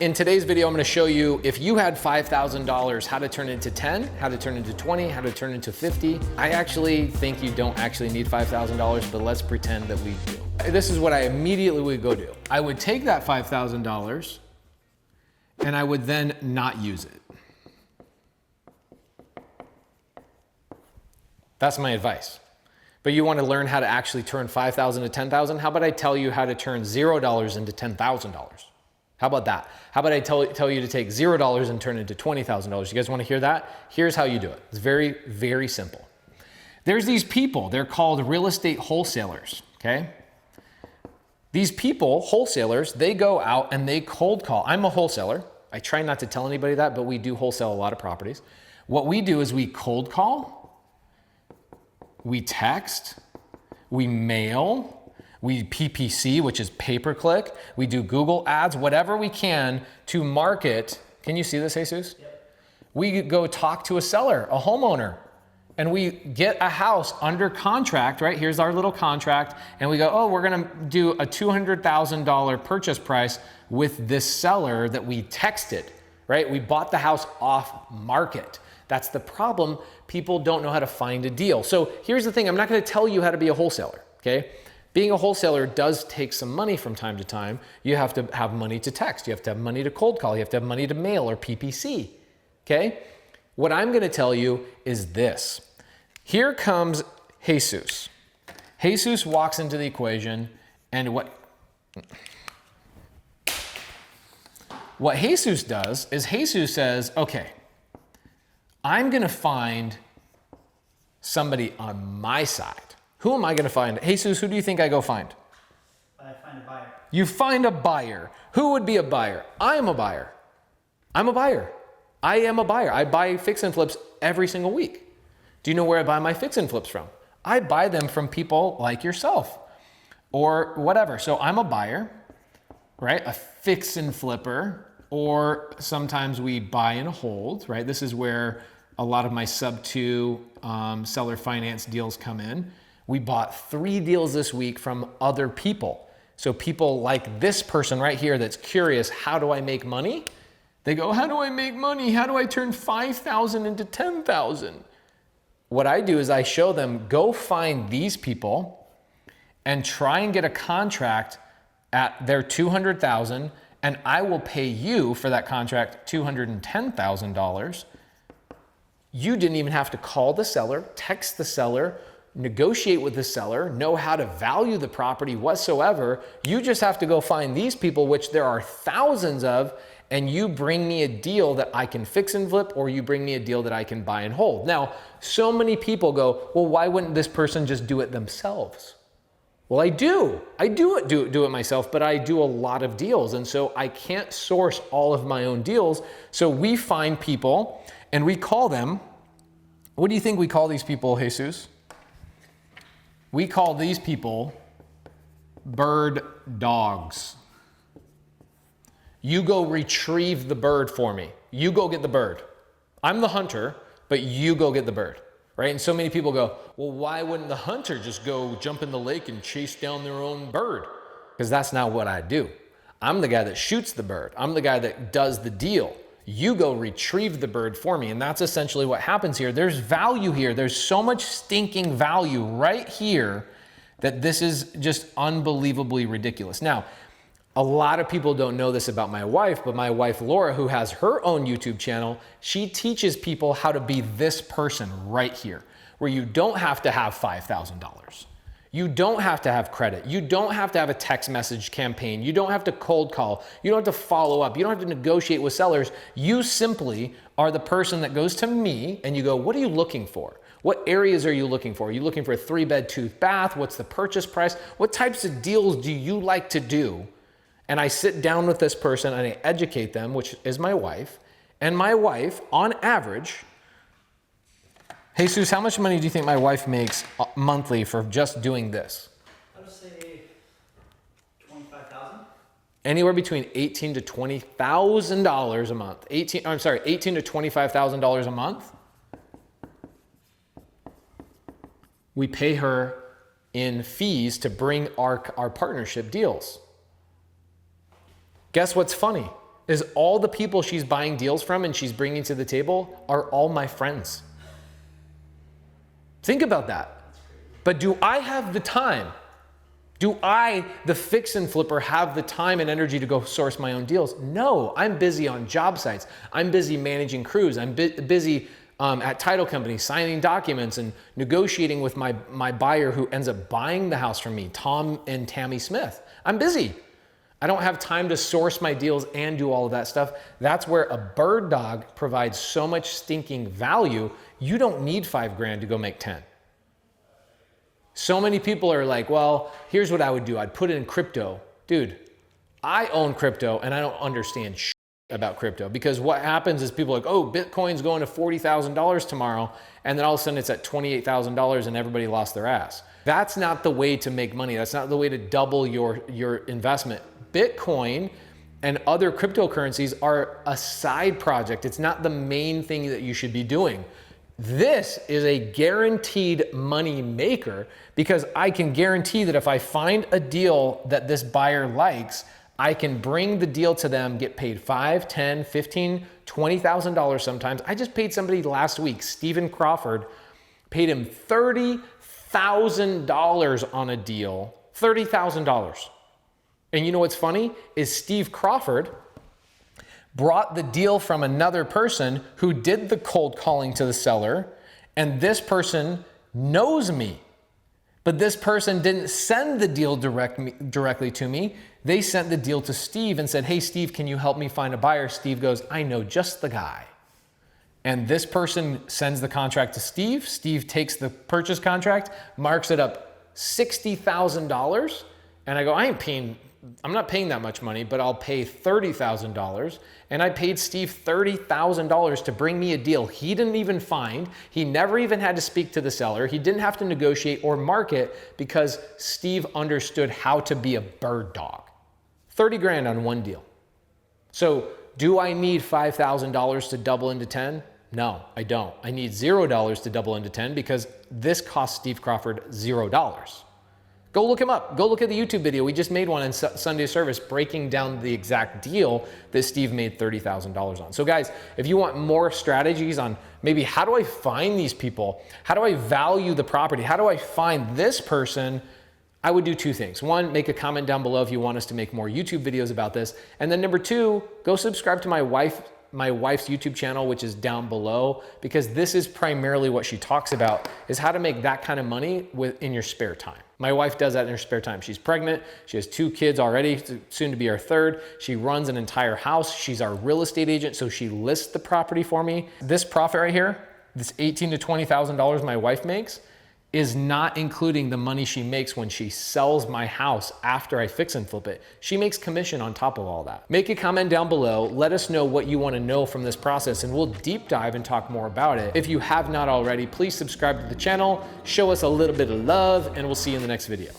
In today's video, I'm gonna show you if you had $5,000, how to turn it into 10, how to turn it into 20, how to turn it into 50. I actually think you don't actually need $5,000, but let's pretend that we do. This is what I immediately would go do. I would take that $5,000 and I would then not use it. That's my advice. But you wanna learn how to actually turn 5,000 to 10,000? How about I tell you how to turn $0 into $10,000? How about that? How about I tell you to take $0 and turn it into $20,000? You guys want to hear that? Here's how you do it. It's very, very simple. There's these people, they're called real estate wholesalers, okay? These people, wholesalers, they go out and they cold call. I'm a wholesaler. I try not to tell anybody that, but we do wholesale a lot of properties. What we do is we cold call, we text, we mail, we PPC, which is pay-per-click. We do Google ads, whatever we can to market. Can you see this, Jesus? Yep. We go talk to a seller, a homeowner, and we get a house under contract, right? Here's our little contract. And we go, oh, we're gonna do a $200,000 purchase price with this seller that we texted, right? We bought the house off market. That's the problem. People don't know how to find a deal. So here's the thing. I'm not gonna tell you how to be a wholesaler, okay? Being a wholesaler does take some money from time to time. You have to have money to text. You have to have money to cold call. You have to have money to mail or PPC, okay? What I'm gonna tell you is this. Here comes Jesus. Jesus walks into the equation, and what Jesus does is Jesus says, okay, I'm gonna find somebody on my side. Who am I gonna find? Jesus, who do you think I go find? I find a buyer. You find a buyer. Who would be a buyer? I am a buyer. I'm a buyer. I am a buyer. I buy fix and flips every single week. Do you know where I buy my fix and flips from? I buy them from people like yourself or whatever. So I'm a buyer, right? A fix and flipper, or sometimes we buy and hold, right? This is where a lot of my Subto seller finance deals come in. We bought 3 deals this week from other people. So people like this person right here that's curious, how do I make money? They go, how do I make money? How do I turn 5,000 into 10,000? What I do is I show them, go find these people and try and get a contract at their 200,000, and I will pay you for that contract $210,000. You didn't even have to call the seller, text the seller, negotiate with the seller, know how to value the property whatsoever. You just have to go find these people, which there are thousands of, and you bring me a deal that I can fix and flip, or you bring me a deal that I can buy and hold. Now, so many people go, well, why wouldn't this person just do it themselves? Well, I do it myself, but I do a lot of deals. And so I can't source all of my own deals. So we find people and we call them, what do you think we call these people, Jesus? We call these people bird dogs. You go retrieve the bird for me. You go get the bird. I'm the hunter, but you go get the bird, right? And so many people go, well, why wouldn't the hunter just go jump in the lake and chase down their own bird? Because that's not what I do. I'm the guy that shoots the bird. I'm the guy that does the deal. You go retrieve the bird for me. And that's essentially what happens here. There's value here. There's so much stinking value right here that this is just unbelievably ridiculous. Now, a lot of people don't know this about my wife, but my wife, Laura, who has her own YouTube channel, she teaches people how to be this person right here, where you don't have to have $5,000. You don't have to have credit. You don't have to have a text message campaign. You don't have to cold call. You don't have to follow up. You don't have to negotiate with sellers. You simply are the person that goes to me and you go, what are you looking for? What areas are you looking for? Are you looking for a 3-bed, 2-bath? What's the purchase price? What types of deals do you like to do? And I sit down with this person and I educate them, which is my wife. And my wife, on average, Jesus, how much money do you think my wife makes monthly for just doing this? I would say $25,000. Anywhere between $18,000 to $20,000 a month. $18,000 to $25,000 a month. We pay her in fees to bring our partnership deals. Guess what's funny is all the people she's buying deals from and she's bringing to the table are all my friends. Think about that. But do I have the time? Do I, the fix and flipper, have the time and energy to go source my own deals? No, I'm busy on job sites. I'm busy managing crews. I'm busy at title companies, signing documents and negotiating with my buyer who ends up buying the house from me, Tom and Tammy Smith. I'm busy. I don't have time to source my deals and do all of that stuff. That's where a bird dog provides so much stinking value. You don't need $5,000 to go make 10. So many people are like, well, here's what I would do. I'd put it in crypto. Dude, I own crypto and I don't understand shit about crypto, because what happens is people are like, oh, Bitcoin's going to $40,000 tomorrow. And then all of a sudden it's at $28,000 and everybody lost their ass. That's not the way to make money. That's not the way to double your investment. Bitcoin and other cryptocurrencies are a side project. It's not the main thing that you should be doing. This is a guaranteed money maker, because I can guarantee that if I find a deal that this buyer likes, I can bring the deal to them, get paid $5, $10, $15, $20,000 sometimes. I just paid somebody last week, Stephen Crawford, paid him $30,000 on a deal, $30,000. And you know what's funny is Steve Crawford brought the deal from another person who did the cold calling to the seller, and this person knows me. But this person didn't send the deal directly to me. They sent the deal to Steve and said, hey, Steve, can you help me find a buyer? Steve goes, I know just the guy. And this person sends the contract to Steve. Steve takes the purchase contract, marks it up $60,000. And I go, I'm not paying that much money, but I'll pay $30,000. And I paid Steve $30,000 to bring me a deal he didn't even find. He never even had to speak to the seller. He didn't have to negotiate or market, because Steve understood how to be a bird dog. $30,000 on one deal. So do I need $5,000 to double into 10? No, I don't. I need $0 to double into 10, because this cost Steve Crawford $0. Go look him up. Go look at the YouTube video. We just made one in Sunday service breaking down the exact deal that Steve made $30,000 on. So guys, if you want more strategies on maybe how do I find these people? How do I value the property? How do I find this person? I would do two things. One, make a comment down below if you want us to make more YouTube videos about this. And then number two, go subscribe to my wife's YouTube channel, which is down below, because this is primarily what she talks about, is how to make that kind of money in your spare time. My wife does that in her spare time. She's pregnant. She has 2 kids already, soon to be our 3rd. She runs an entire house. She's our real estate agent, so she lists the property for me. This profit right here, this $18,000 to $20,000 my wife makes, is not including the money she makes when she sells my house after I fix and flip it. She makes commission on top of all that. Make a comment down below. Let us know what you want to know from this process, and we'll deep dive and talk more about it. If you have not already, please subscribe to the channel, show us a little bit of love, and we'll see you in the next video.